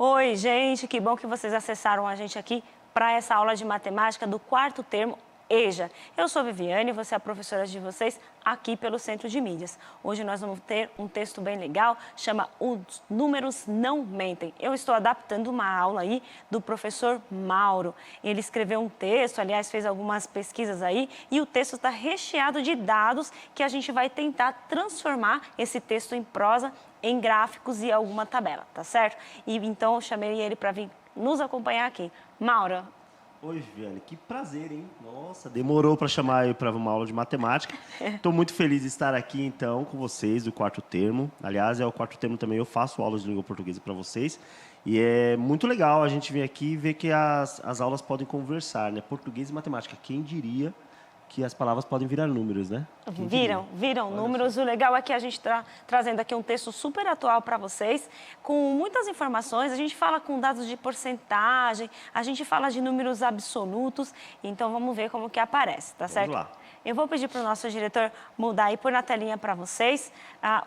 Oi, gente, que bom que vocês acessaram a gente aqui para essa aula de matemática do quarto termo EJA. Eu sou Viviane, você é a professora de vocês aqui pelo Centro de Mídias. Hoje nós vamos ter um texto bem legal, chama Os Números Não Mentem. Eu estou adaptando uma aula aí do professor Mauro. Ele escreveu um texto, aliás, fez algumas pesquisas aí, e o texto está recheado de dados que a gente vai tentar transformar esse texto em prosa, em gráficos e alguma tabela, tá certo? E então eu chamei ele para vir nos acompanhar aqui. Mauro. Oi, Viviane, que prazer, hein? Nossa, demorou para chamar eu para uma aula de matemática. Estou muito feliz de estar aqui, então, com vocês do quarto termo. Aliás, é o quarto termo também, eu faço aulas de língua portuguesa para vocês. E é muito legal a gente vir aqui e ver que as aulas podem conversar, né? Português e matemática. Quem diria que as palavras podem virar números, né? Viram números. O legal é que a gente está trazendo aqui um texto super atual para vocês, com muitas informações. A gente fala com dados de porcentagem, a gente fala de números absolutos. Então, vamos ver como que aparece, tá certo? Vamos lá. Eu vou pedir para o nosso diretor mudar e pôr na telinha para vocês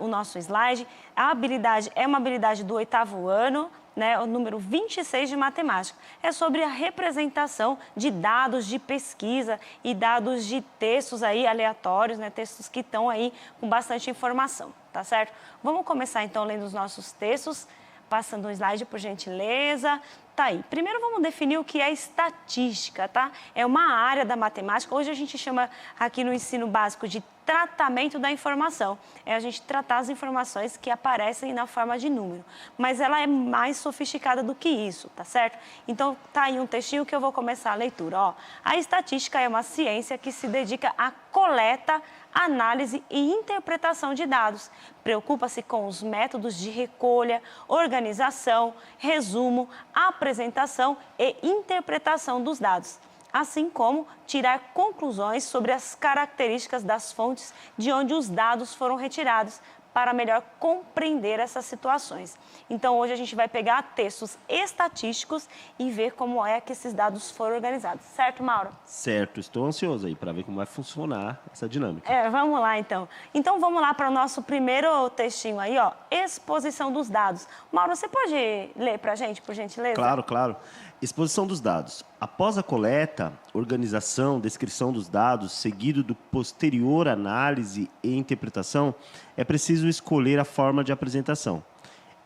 o nosso slide. A habilidade é uma habilidade do 8º ano, né, o número 26 de matemática. É sobre a representação de dados de pesquisa e dados de textos aí aleatórios, né, textos que estão aí com bastante informação, tá certo? Vamos começar então lendo os nossos textos, passando um slide por gentileza. Tá aí. Primeiro vamos definir o que é estatística, tá? É uma área da matemática. Hoje a gente chama aqui no ensino básico de tratamento da informação. É a gente tratar as informações que aparecem na forma de número. Mas ela é mais sofisticada do que isso, tá certo? Então tá aí um textinho que eu vou começar a leitura, ó. A estatística é uma ciência que se dedica à coleta, análise e interpretação de dados. Preocupa-se com os métodos de recolha, organização, resumo, apresentação e interpretação dos dados, assim como tirar conclusões sobre as características das fontes de onde os dados foram retirados, para melhor compreender essas situações. Então, hoje a gente vai pegar textos estatísticos e ver como é que esses dados foram organizados. Certo, Mauro? Certo, estou ansioso aí para ver como vai funcionar essa dinâmica. Vamos lá, então. Então, vamos lá para o nosso primeiro textinho aí, ó. Exposição dos dados. Mauro, você pode ler para a gente, por gentileza? Claro, claro. Exposição dos dados. Após a coleta, organização, descrição dos dados, seguido do posterior análise e interpretação, é preciso escolher a forma de apresentação.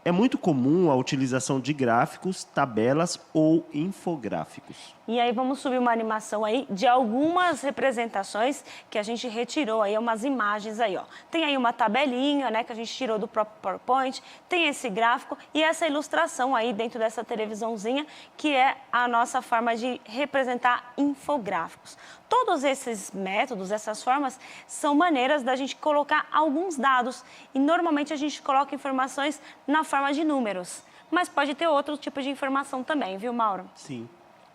É muito comum a utilização de gráficos, tabelas ou infográficos. E aí vamos subir uma animação aí de algumas representações que a gente retirou aí, umas imagens aí, ó. Tem aí uma tabelinha, né, que a gente tirou do próprio PowerPoint, tem esse gráfico e essa ilustração aí dentro dessa televisãozinha, que é a nossa forma de representar infográficos. Todos esses métodos, essas formas, são maneiras da gente colocar alguns dados e normalmente a gente coloca informações na forma de números, mas pode ter outro tipo de informação também, viu, Mauro? Sim.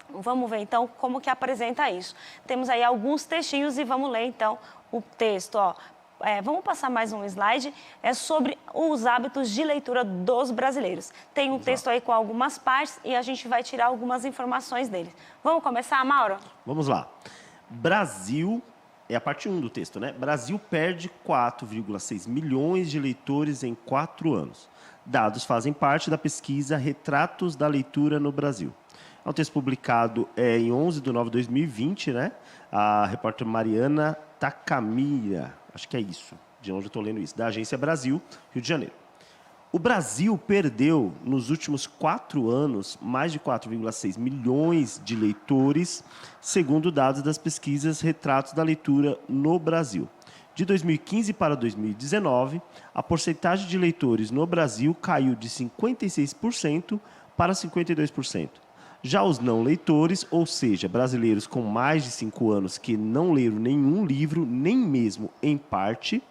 Vamos ver, então, como que apresenta isso. Temos aí alguns textinhos e vamos ler, então, o texto, ó. Vamos passar mais um slide, é sobre os hábitos de leitura dos brasileiros. Tem um texto aí com algumas partes e a gente vai tirar algumas informações dele. Vamos começar, Mauro? Vamos lá. Brasil, é a parte 1 do texto, né? Brasil perde 4,6 milhões de leitores em 4 anos. Dados fazem parte da pesquisa Retratos da Leitura no Brasil. É um texto publicado em 11 de nove de 2020, né? A repórter Mariana Takamira, acho que é isso, de onde eu estou lendo isso, da Agência Brasil, Rio de Janeiro. O Brasil perdeu, nos últimos 4 anos, mais de 4,6 milhões de leitores, segundo dados das pesquisas Retratos da Leitura no Brasil. De 2015 para 2019, a porcentagem de leitores no Brasil caiu de 56% para 52%. Já os não leitores, ou seja, brasileiros com mais de 5 anos que não leram nenhum livro, nem mesmo em parte,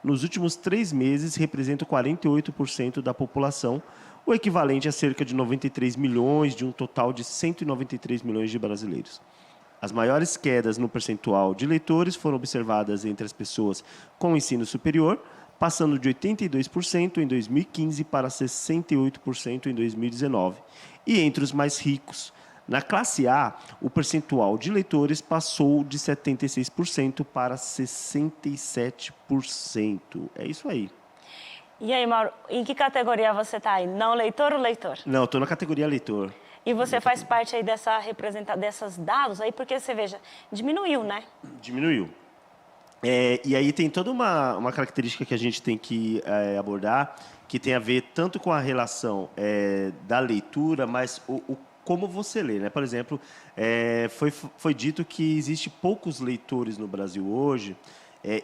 nos últimos 3 meses representam 48% da população, o equivalente a cerca de 93 milhões de um total de 193 milhões de brasileiros. As maiores quedas no percentual de leitores foram observadas entre as pessoas com ensino superior, passando de 82% em 2015 para 68% em 2019. E entre os mais ricos, na classe A, o percentual de leitores passou de 76% para 67%. É isso aí. E aí, Mauro, em que categoria você está aí? Não leitor ou leitor? Não, estou na categoria leitor. E você faz parte aí dessa desses dados aí, porque você veja, diminuiu, né? Diminuiu. E aí tem toda uma característica que a gente tem que abordar, que tem a ver tanto com a relação da leitura, mas como você lê, né? Por exemplo, foi dito que existe poucos leitores no Brasil hoje,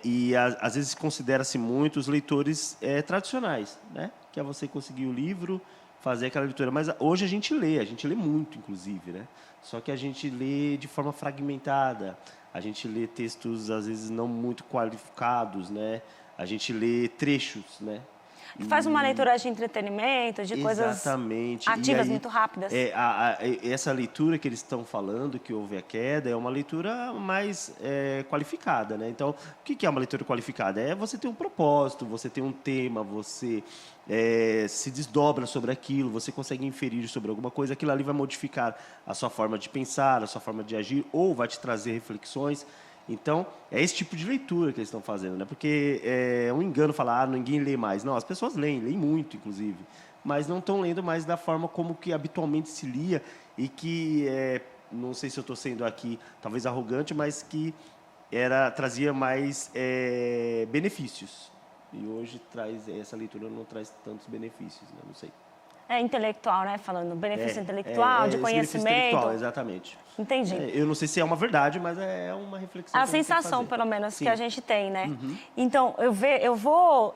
e às vezes considera-se muito os leitores tradicionais, né? Que é você conseguir o livro, fazer aquela leitura. Mas hoje a gente lê muito, inclusive, né? Só que a gente lê de forma fragmentada, a gente lê textos, às vezes, não muito qualificados, né? A gente lê trechos, né? Faz uma leitura de entretenimento, de coisas ativas, muito rápidas. Essa leitura que eles estão falando, que houve a queda, é uma leitura mais qualificada, né? Então, o que é uma leitura qualificada? É você ter um propósito, você tem um tema, você se desdobra sobre aquilo, você consegue inferir sobre alguma coisa, aquilo ali vai modificar a sua forma de pensar, a sua forma de agir, ou vai te trazer reflexões. Então, é esse tipo de leitura que eles estão fazendo, né? Porque é um engano falar, ninguém lê mais. Não, as pessoas leem muito, inclusive, mas não estão lendo mais da forma como que habitualmente se lia e que, não sei se eu estou sendo aqui talvez arrogante, mas que trazia mais benefícios. E hoje essa leitura não traz tantos benefícios, né? Não sei. É intelectual, né? Falando benefício intelectual, de conhecimento. Intelectual, exatamente. Entendi. Eu não sei se é uma verdade, mas é uma reflexão. A sensação, pelo menos, que a gente tem, né? Então, eu vou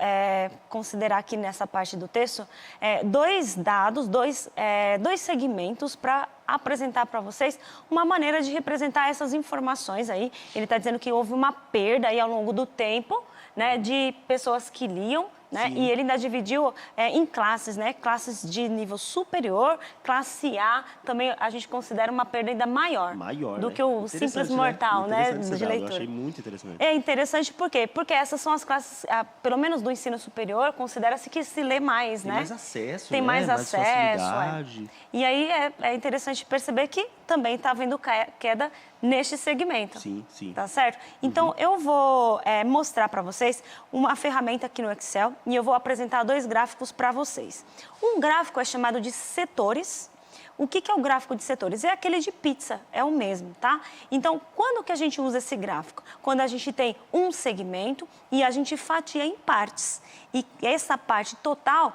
considerar aqui nessa parte do texto dois dados, dois segmentos para apresentar para vocês uma maneira de representar essas informações aí. Ele está dizendo que houve uma perda aí ao longo do tempo, né, de pessoas que liam, né? E ele ainda dividiu em classes, né? Classes de nível superior, classe A, também a gente considera uma perda ainda maior do que o simples mortal, né? De leitura. Eu achei muito interessante. É interessante por quê? Porque essas são as classes, pelo menos do ensino superior, considera-se que se lê mais, né? Tem mais acesso, tem mais acesso. Facilidade. E aí é interessante perceber que também está havendo queda neste segmento. Sim, sim. Tá certo? Então, eu vou mostrar para vocês uma ferramenta aqui no Excel e eu vou apresentar dois gráficos para vocês. Um gráfico é chamado de setores. O que é o gráfico de setores? É aquele de pizza, é o mesmo, tá? Então, quando que a gente usa esse gráfico? Quando a gente tem um segmento e a gente fatia em partes. E essa parte total,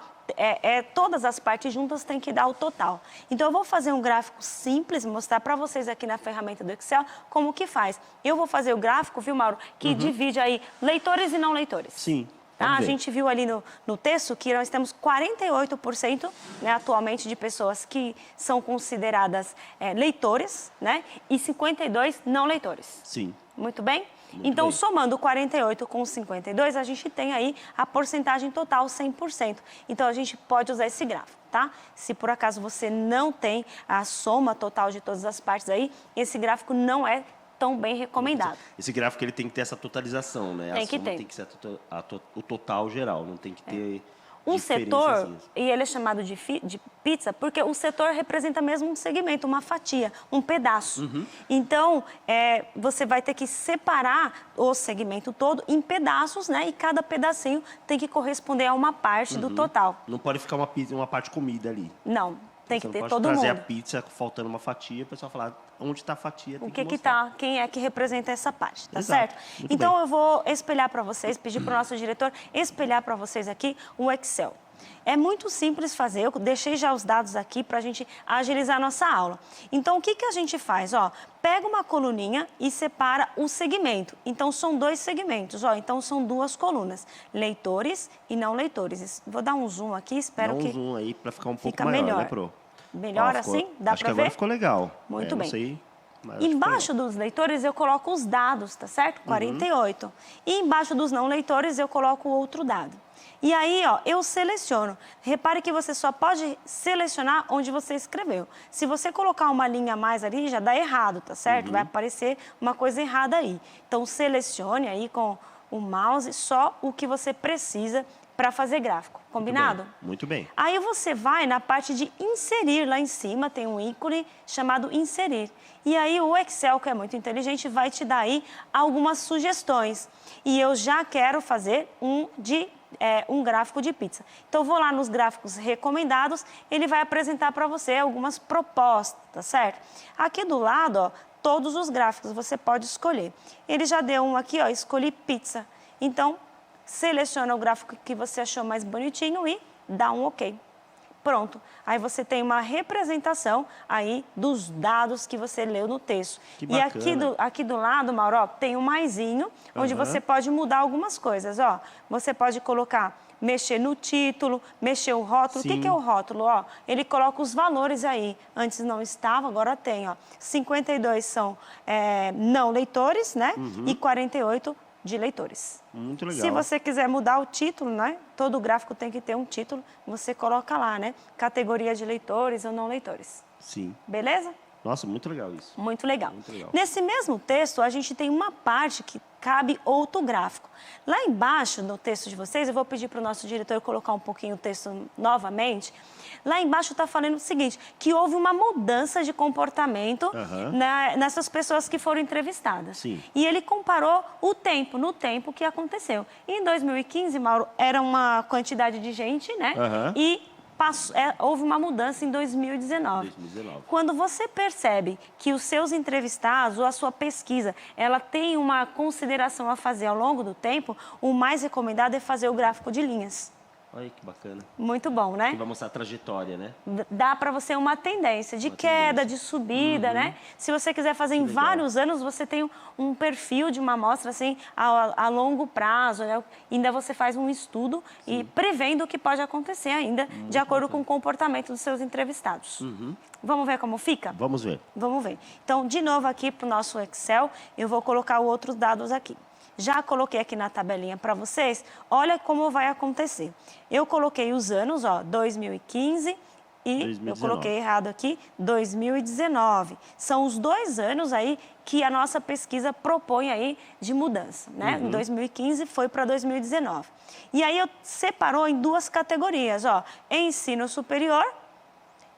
todas as partes juntas têm que dar o total. Então, eu vou fazer um gráfico simples, mostrar para vocês aqui na ferramenta do Excel como que faz. Eu vou fazer o gráfico, viu, Mauro, que divide aí leitores e não leitores. Sim. A gente viu ali no texto que nós temos 48%, né, atualmente de pessoas que são consideradas leitores, né, e 52% não leitores. Sim. Muito bem? Então, somando 48 com 52, a gente tem aí a porcentagem total 100%. Então, a gente pode usar esse gráfico, tá? Se por acaso você não tem a soma total de todas as partes aí, esse gráfico não é tão bem recomendado. Esse gráfico ele tem que ter essa totalização, né? Tem que ter. Tem que ser o total geral, não tem que ter um setor, e ele é chamado de pizza, porque o setor representa mesmo um segmento, uma fatia, um pedaço. Então, você vai ter que separar o segmento todo em pedaços, né? E cada pedacinho tem que corresponder a uma parte do total. Não pode ficar uma parte comida ali. Não. Tem que ter todo mundo. Você trazer a pizza faltando uma fatia, o pessoal falar onde está a fatia, tem que tá, quem é que representa essa parte, tá certo? Então, eu vou espelhar para vocês, pedir para o nosso diretor espelhar para vocês aqui o Excel. É muito simples fazer, eu deixei já os dados aqui para a gente agilizar a nossa aula. Então, o que a gente faz? Ó, pega uma coluninha e separa o segmento. Então, são dois segmentos, ó, então são duas colunas, leitores e não leitores. Vou dar um zoom aqui, espero que... Dá um zoom aí para ficar um pouco maior, né, Pro? Melhor assim? Dá para ver? Acho que agora ficou legal. Muito bem. Não sei, mas embaixo dos leitores eu coloco os dados, tá certo? 48. E embaixo dos não leitores eu coloco outro dado. E aí, ó, eu seleciono. Repare que você só pode selecionar onde você escreveu. Se você colocar uma linha a mais ali, já dá errado, tá certo? Vai aparecer uma coisa errada aí. Então, selecione aí com o mouse só o que você precisa para fazer gráfico. Combinado? Muito bem. Aí você vai na parte de inserir, lá em cima tem um ícone chamado inserir. E aí o Excel, que é muito inteligente, vai te dar aí algumas sugestões. E eu já quero fazer um de um gráfico de pizza. Então, eu vou lá nos gráficos recomendados, ele vai apresentar para você algumas propostas, certo? Aqui do lado, ó, todos os gráficos você pode escolher. Ele já deu um aqui, ó, escolhi pizza. Então, seleciona o gráfico que você achou mais bonitinho e dá um OK. Pronto. Aí você tem uma representação aí dos dados que você leu no texto. Que e bacana. aqui do lado, Mauro, ó, tem um maisinho, onde você pode mudar algumas coisas. Ó. Você pode colocar, mexer no título, mexer o rótulo. Sim. O que é o rótulo? Ó, ele coloca os valores aí. Antes não estava, agora tem. Ó. 52 são não leitores, né? E 48 de leitores. Muito legal. Se você quiser mudar o título, né? Todo gráfico tem que ter um título, você coloca lá, né? Categoria de leitores ou não leitores. Sim. Beleza? Nossa, muito legal isso. Muito legal. Muito legal. Nesse mesmo texto, a gente tem uma parte que cabe outro gráfico. Lá embaixo, no texto de vocês, eu vou pedir para o nosso diretor colocar um pouquinho o texto novamente. Lá embaixo está falando o seguinte, que houve uma mudança de comportamento nessas pessoas que foram entrevistadas. Sim. E ele comparou no tempo que aconteceu. Em 2015, Mauro, era uma quantidade de gente, né? E houve uma mudança em 2019. Quando você percebe que os seus entrevistados ou a sua pesquisa, ela tem uma consideração a fazer ao longo do tempo, o mais recomendado é fazer o gráfico de linhas. Olha que bacana. Muito bom, né? Que vai mostrar a trajetória, né? Dá para você uma tendência de queda, de subida, né? Se você quiser fazer em vários anos, você tem um perfil de uma amostra assim a longo prazo, né? Ainda você faz um estudo e prevendo o que pode acontecer ainda, de acordo com o comportamento dos seus entrevistados. Vamos ver como fica? Vamos ver. Vamos ver. Então, de novo aqui para o nosso Excel, eu vou colocar outros dados aqui. Já coloquei aqui na tabelinha para vocês, olha como vai acontecer. Eu coloquei os anos, ó, 2015 e 2019. eu coloquei errado aqui, 2019. São os 2 anos aí que a nossa pesquisa propõe aí de mudança, né? Em 2015 foi para 2019. E aí eu separou em 2 categorias, ó, ensino superior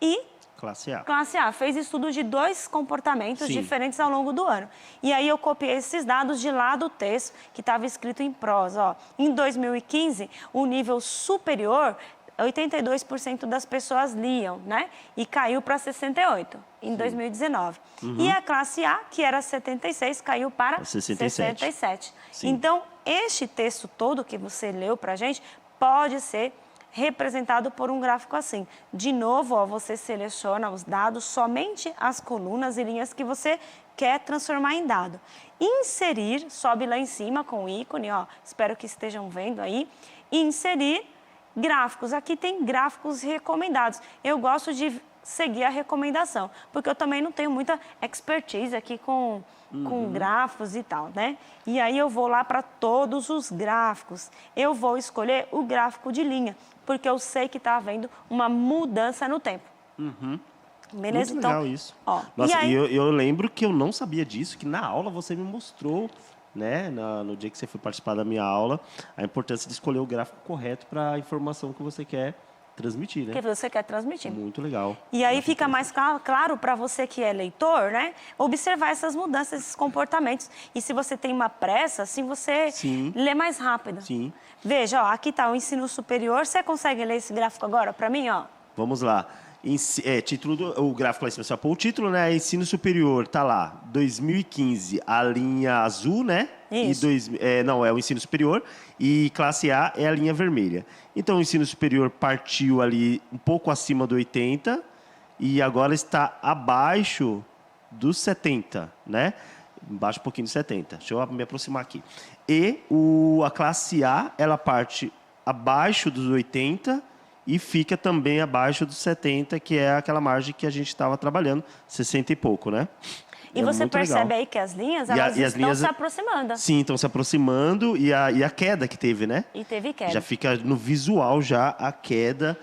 e Classe A. Classe A. Fez estudo de 2 comportamentos diferentes ao longo do ano. E aí eu copiei esses dados de lá do texto que estava escrito em prosa. Ó. Em 2015, o nível superior, 82% das pessoas liam, né? E caiu para 68% em 2019. E a classe A, que era 76%, caiu para 67%. Então, este texto todo que você leu para a gente pode ser representado por um gráfico assim. De novo, ó, você seleciona os dados, somente as colunas e linhas que você quer transformar em dado. Inserir, sobe lá em cima com o ícone, ó, espero que estejam vendo aí. Inserir gráficos. Aqui tem gráficos recomendados. Eu gosto de seguir a recomendação, porque eu também não tenho muita expertise aqui com gráficos e tal, né? E aí eu vou lá para todos os gráficos. Eu vou escolher o gráfico de linha, porque eu sei que está havendo uma mudança no tempo. Beleza? Muito legal isso. Ó, Nossa, e aí... eu lembro que eu não sabia disso, que na aula você me mostrou, né, no dia que você foi participar da minha aula, a importância de escolher o gráfico correto para a informação que você quer transmitir, né? Que você quer transmitir. Muito legal. E aí fica mais claro para você que é leitor, né? Observar essas mudanças, esses comportamentos. E se você tem uma pressa, assim você lê mais rápido. Sim. Veja, ó, aqui está o ensino superior. Você consegue ler esse gráfico agora para mim, ó? Vamos lá. Título o gráfico lá em cima, você pôr o título, né? Ensino superior, tá lá, 2015, a linha azul, né? Isso. Não, é o ensino superior. E classe A é a linha vermelha. Então, o ensino superior partiu ali um pouco acima do 80 e agora está abaixo dos 70, né? Embaixo um pouquinho dos 70. Deixa eu me aproximar aqui. E a classe A, ela parte abaixo dos 80 e fica também abaixo dos 70, que é aquela margem que a gente estava trabalhando, 60 e pouco, né? E você percebe aí que as linhas, elas estão se aproximando. Sim, estão se aproximando e a queda que teve, né? E teve queda. Já fica no visual já a queda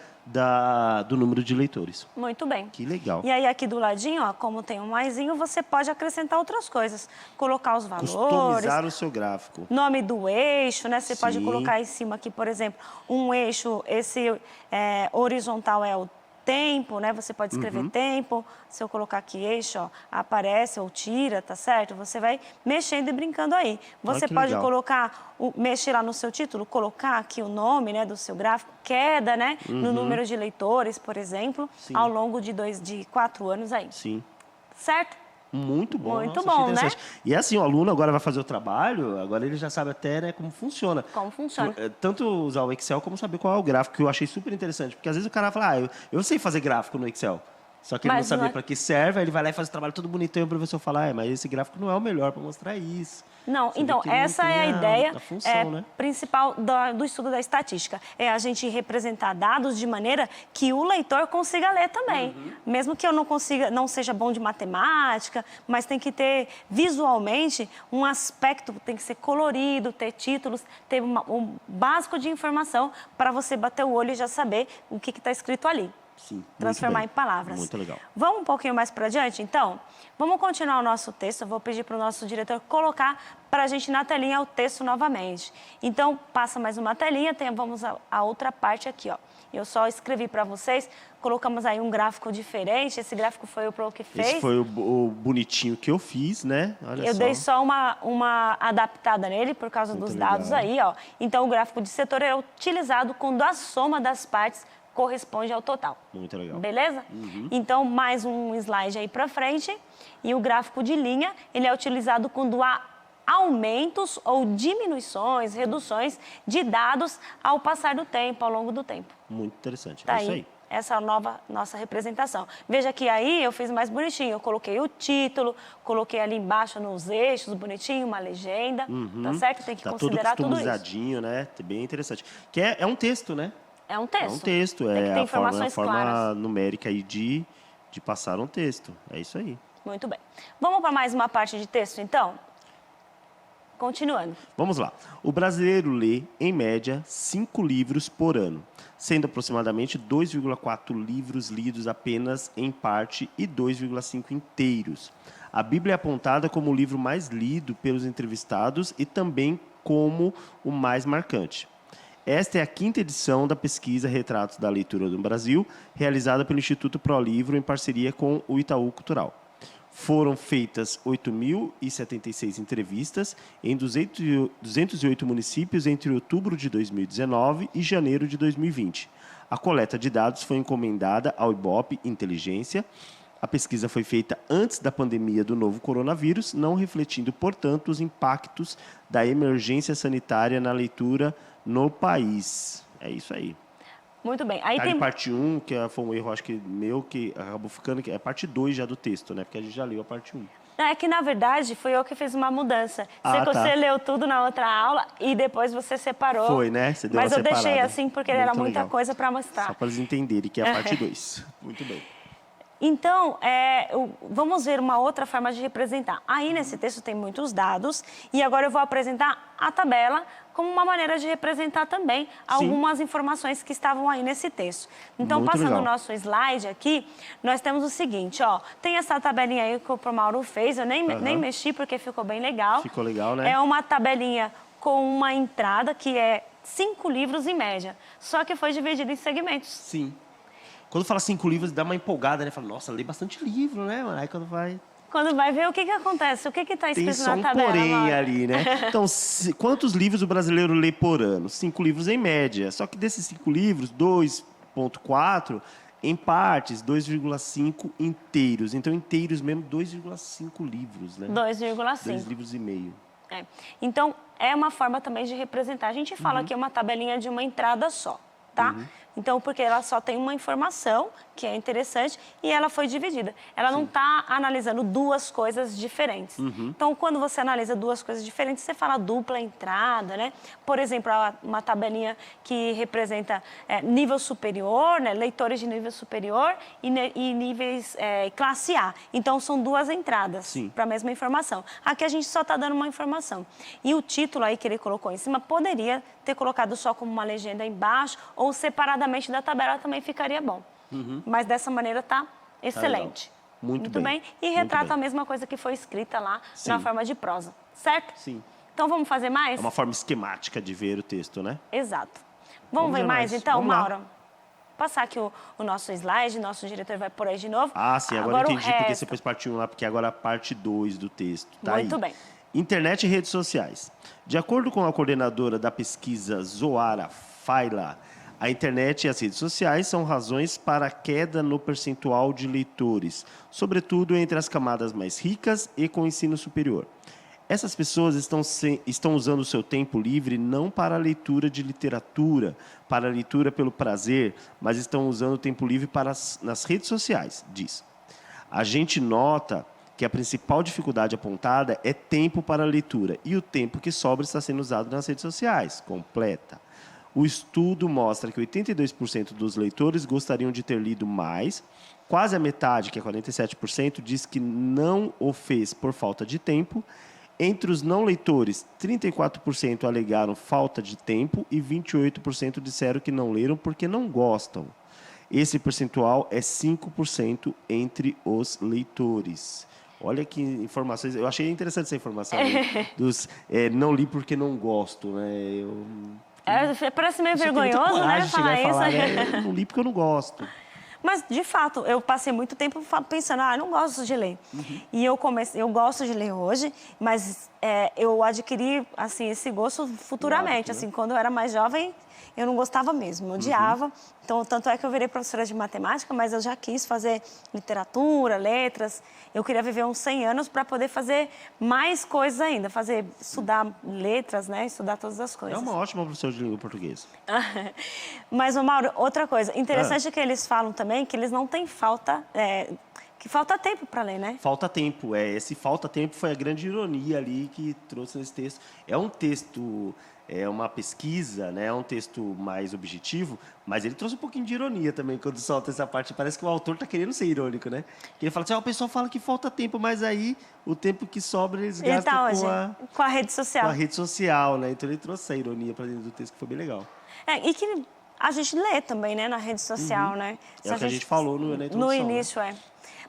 do número de leitores. Muito bem. Que legal. E aí aqui do ladinho, ó, como tem um maisinho, você pode acrescentar outras coisas. Colocar os valores. Customizar o seu gráfico. Nome do eixo, né? Você pode colocar em cima aqui, por exemplo, um eixo, esse horizontal é o tempo, né? Você pode escrever tempo. Se eu colocar aqui eixo, ó, aparece ou tira, tá certo? Você vai mexendo e brincando aí. Você que pode legal. colocar, mexer lá no seu título, colocar aqui o nome, né, do seu gráfico, queda, né, no número de leitores, por exemplo, Sim. ao longo de 4 anos aí. Sim. Certo? Muito bom. Muito Nossa, achei bom, né? interessante. E assim, o aluno agora vai fazer o trabalho, agora ele já sabe até, né, como funciona. Como funciona. Tanto usar o Excel como saber qual é o gráfico, que eu achei super interessante. Porque às vezes o cara fala, eu sei fazer gráfico no Excel. Só que ele não Mas sabia não é- para que serve, aí ele vai lá e faz o trabalho todo bonitão e o professor fala, mas esse gráfico não é o melhor para mostrar isso. Não, Você vê então, que não essa tem é a ideia a função, né? principal do estudo da estatística. É a gente representar dados de maneira que o leitor consiga ler também. Mesmo que eu não seja bom de matemática, mas tem que ter visualmente um aspecto, tem que ser colorido, ter títulos, ter um básico de informação para você bater o olho e já saber o que está escrito ali. Sim, muito Transformar bem. em palavras. Muito legal. Vamos um pouquinho mais para adiante, então? Vamos continuar o nosso texto. Eu vou pedir para o nosso diretor colocar para a gente na telinha o texto novamente. Então, passa mais uma telinha, vamos a outra parte aqui, ó. Eu só escrevi para vocês, colocamos aí um gráfico diferente. Esse gráfico foi o Pro que fez. Esse foi o bonitinho que eu fiz, né? Olha Eu só. dei só uma adaptada nele por causa Muito dos legal. dados aí, ó. Então, o gráfico de setor é utilizado quando a soma das partes corresponde ao total. Muito legal. Beleza? Então, mais um slide aí para frente. E o gráfico de linha, ele é utilizado quando há aumentos ou diminuições, reduções de dados ao passar do tempo, ao longo do tempo. Muito interessante. Tá É isso aí. essa nossa representação. Veja que aí eu fiz mais bonitinho. Eu coloquei o título, coloquei ali embaixo nos eixos, bonitinho, uma legenda. Tá certo? Tem que Tá todo considerar tudo isso. customizadinho, né? Bem interessante. Que é um texto, né? É um texto. É um texto, Tem que ter a informações forma claras. numérica aí de passar um texto. É isso aí. Muito bem. Vamos para mais uma parte de texto, então? Continuando. Vamos lá. O brasileiro lê, em média, 5 livros por ano, sendo aproximadamente 2,4 livros lidos apenas em parte e 2,5 inteiros. A Bíblia é apontada como o livro mais lido pelos entrevistados e também como o mais marcante. Esta é a 5ª edição da pesquisa Retratos da Leitura no Brasil, realizada pelo Instituto ProLivro em parceria com o Itaú Cultural. Foram feitas 8.076 entrevistas em 208 municípios entre outubro de 2019 e janeiro de 2020. A coleta de dados foi encomendada ao Ibope Inteligência. A pesquisa foi feita antes da pandemia do novo coronavírus, não refletindo, portanto, os impactos da emergência sanitária na leitura no país. É isso aí. Muito bem. Aí Tá tem de parte 1, que foi um erro, acho que meu, que acabou ficando, que é parte 2 já do texto, né? Porque a gente já leu a parte 1. É que, na verdade, foi eu que fiz uma mudança. Ah, tá. Você leu tudo na outra aula e depois você separou. Foi, né? Você deu Mas uma eu deixei separada. assim porque era Muito muita legal. coisa para Só mostrar. para eles entenderem que é a parte 2. Muito bem. Então, vamos ver uma outra forma de representar. Aí, nesse texto, tem muitos dados. E agora eu vou apresentar a tabela como uma maneira de representar também algumas informações que estavam aí nesse texto. Então, Muito passando legal. o nosso slide aqui, nós temos o seguinte, ó. Tem essa tabelinha aí que o Pro Mauro fez. Eu nem mexi porque ficou bem legal. Ficou legal, né? É uma tabelinha com uma entrada que é 5 livros em média. Só que foi dividido em segmentos. Sim. Quando fala 5 livros, dá uma empolgada, né? Fala, nossa, lê bastante livro, né, mano? Aí quando vai... Quando vai ver o que acontece, o que está Tem escrito só na um tabela. porém Mauro? ali, né? Então, quantos livros o brasileiro lê por ano? 5 livros em média. Só que desses 5 livros, 2,4 em partes, 2,5 inteiros. Então, inteiros mesmo, 2,5 livros, né? 2,5. 2 livros e meio. É. Então, é uma forma também de representar. A gente fala que é uma tabelinha de uma entrada só, tá? Então, porque ela só tem uma informação, que é interessante, e ela foi dividida. Ela não está analisando duas coisas diferentes. Então, quando você analisa duas coisas diferentes, você fala dupla entrada, né? Por exemplo, uma tabelinha que representa nível superior, né? Leitores de nível superior e níveis classe A. Então, são duas entradas para a mesma informação. Aqui a gente só está dando uma informação. E o título aí que ele colocou em cima poderia ter colocado só como uma legenda embaixo ou separadamente da tabela também ficaria bom. Mas dessa maneira tá excelente. Muito bem. E Muito retrata bem. a mesma coisa que foi escrita lá na Sim. forma de prosa, certo? Sim. Então vamos fazer mais? É uma forma esquemática de ver o texto, né? Exato. Vamos ver ver mais mais. então, Vamos lá. Mauro? passar aqui o nosso slide, nosso diretor vai por aí de novo. Ah, sim, agora eu entendi porque resto. você pôs parte 1 lá, porque agora a parte 2 do texto. Tá Muito aí. bem. Internet e redes sociais. De acordo com a coordenadora da pesquisa Zoara Faila, a internet e as redes sociais são razões para a queda no percentual de leitores, sobretudo entre as camadas mais ricas e com ensino superior. Essas pessoas estão usando o seu tempo livre não para a leitura de literatura, para a leitura pelo prazer, mas estão usando o tempo livre nas redes sociais, diz. A gente nota que a principal dificuldade apontada é tempo para a leitura e o tempo que sobra está sendo usado nas redes sociais, completa. O estudo mostra que 82% dos leitores gostariam de ter lido mais, quase a metade, que é 47%, diz que não o fez por falta de tempo. Entre os não leitores, 34% alegaram falta de tempo e 28% disseram que não leram porque não gostam. Esse percentual é 5% entre os leitores. Olha que informações. Eu achei interessante essa informação aí, dos não li porque não gosto, né? Parece meio Você tem muita vergonhoso, né, coragem de chegar falar e isso. falar, né? Eu não li porque eu não gosto. Mas, de fato, eu passei muito tempo pensando, não gosto de ler. E eu gosto de ler hoje, mas eu adquiri, assim, esse gosto futuramente. Assim, quando eu era mais jovem, eu não gostava mesmo, eu odiava. Então, tanto é que eu virei professora de matemática, mas eu já quis fazer literatura, letras. Eu queria viver uns 100 anos para poder fazer mais coisas ainda, estudar letras, né? Estudar todas as coisas. É uma ótima professora de língua portuguesa. Mas, Mauro, outra coisa. Interessante é que eles falam também que eles não têm falta... que falta tempo para ler, né? Falta tempo. Esse falta tempo foi a grande ironia ali que trouxe nesse texto. É um texto... É uma pesquisa, né? É um texto mais objetivo, mas ele trouxe um pouquinho de ironia também quando solta essa parte. Parece que o autor está querendo ser irônico, né? Ele fala assim, o pessoal fala que falta tempo, mas aí o tempo que sobra eles gastam com a rede social. Com a rede social, né? Então ele trouxe essa ironia para dentro do texto, que foi bem legal. E que a gente lê também, né? Na rede social, né? É o que a gente falou na introdução. No início, né?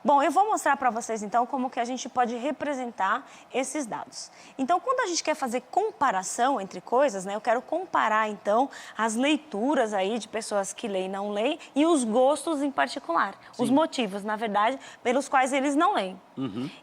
Bom, eu vou mostrar para vocês, então, como que a gente pode representar esses dados. Então, quando a gente quer fazer comparação entre coisas, né? Eu quero comparar, então, as leituras aí de pessoas que leem e não leem e os gostos em particular. Sim. Os motivos, na verdade, pelos quais eles não leem.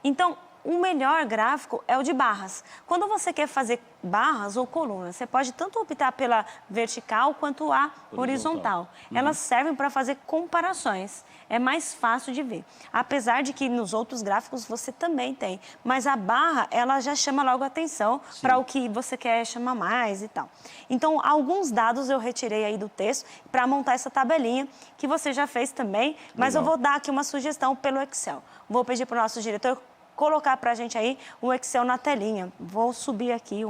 Então, o melhor gráfico é o de barras. Quando você quer fazer barras ou colunas, você pode tanto optar pela vertical quanto a horizontal. Elas servem para fazer comparações. É mais fácil de ver. Apesar de que nos outros gráficos você também tem. Mas a barra, ela já chama logo a atenção para o que você quer chamar mais e tal. Então, alguns dados eu retirei aí do texto para montar essa tabelinha que você já fez também. Mas eu vou dar aqui uma sugestão pelo Excel. Vou pedir para o nosso diretor colocar para a gente aí o Excel na telinha. Vou subir aqui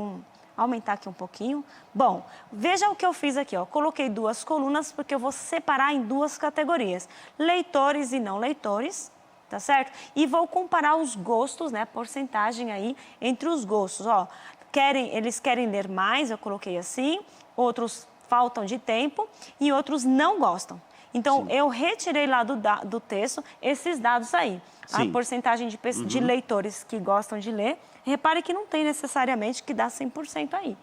aumentar aqui um pouquinho. Bom, veja o que eu fiz aqui, ó. Coloquei duas colunas porque eu vou separar em duas categorias. Leitores e não leitores, tá certo? E vou comparar os gostos, né, a porcentagem aí entre os gostos, ó. Eles querem ler mais, eu coloquei assim, outros faltam de tempo e outros não gostam. Então, eu retirei lá do texto esses dados aí. A porcentagem de leitores que gostam de ler. Repare que não tem necessariamente que dá 100% aí.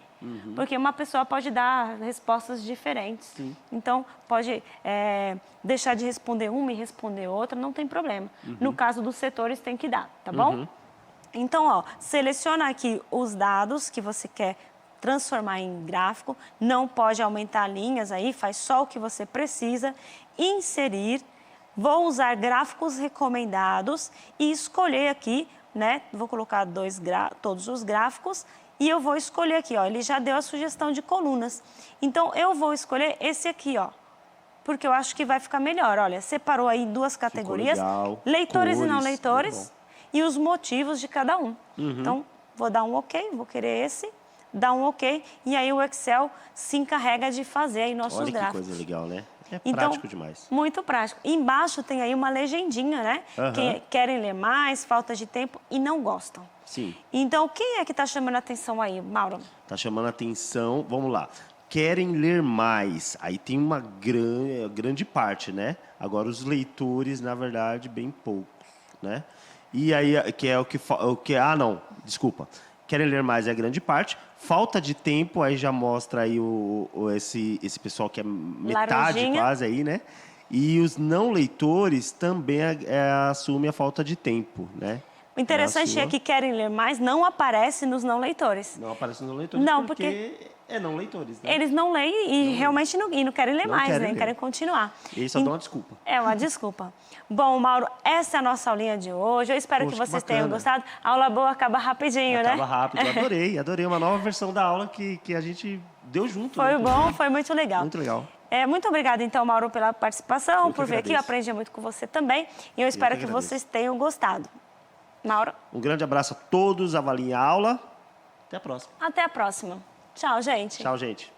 Porque uma pessoa pode dar respostas diferentes. Então, pode deixar de responder uma e responder outra, não tem problema. No caso dos setores, tem que dar, tá bom? Então, ó, seleciona aqui os dados que você quer transformar em gráfico, não pode aumentar linhas aí, faz só o que você precisa, inserir, vou usar gráficos recomendados e escolher aqui, né, vou colocar todos os gráficos e eu vou escolher aqui, ó, ele já deu a sugestão de colunas, então eu vou escolher esse aqui, ó, porque eu acho que vai ficar melhor, olha, separou aí em duas categorias, leitores e não leitores e os motivos de cada um. Então, vou dar um OK, vou querer esse, dá um OK, e aí o Excel se encarrega de fazer aí nossos gráficos. Olha que coisa legal, né? É então, prático demais. Muito prático. Embaixo tem aí uma legendinha, né? Que querem ler mais, falta de tempo e não gostam. Sim. Então, quem é que está chamando a atenção aí, Mauro? Está chamando a atenção, vamos lá. Querem ler mais. Aí tem uma grande parte, né? Agora, os leitores, na verdade, bem poucos, né? E aí, que é o que... desculpa. Querem ler mais é a grande parte. Falta de tempo, aí já mostra aí esse pessoal que é metade Laranjinha. quase aí, né? E os não leitores também assumem a falta de tempo, né? O interessante é que querem ler mais não aparece nos não leitores. Não aparece nos não leitores Não, porque é não leitores, né? Eles não leem e realmente não querem ler Não mais, querem né? ler. Querem continuar. E aí só dá uma desculpa. É uma desculpa. Bom, Mauro, essa é a nossa aulinha de hoje. Eu espero Poxa, que que vocês tenham bacana. gostado. A aula boa acaba rapidinho, né? Acaba rápido. Adorei uma nova versão da aula que a gente deu junto. Foi né? bom, foi muito legal. Muito legal. Muito obrigada, então, Mauro, pela participação, Eu que por vir aqui. Eu agradeço. aprendi muito com você também. E eu espero que agradeço. vocês tenham gostado. Mauro, Um grande abraço a todos, avaliem a aula. Até a próxima. até a próxima. Tchau, gente. Tchau, gente.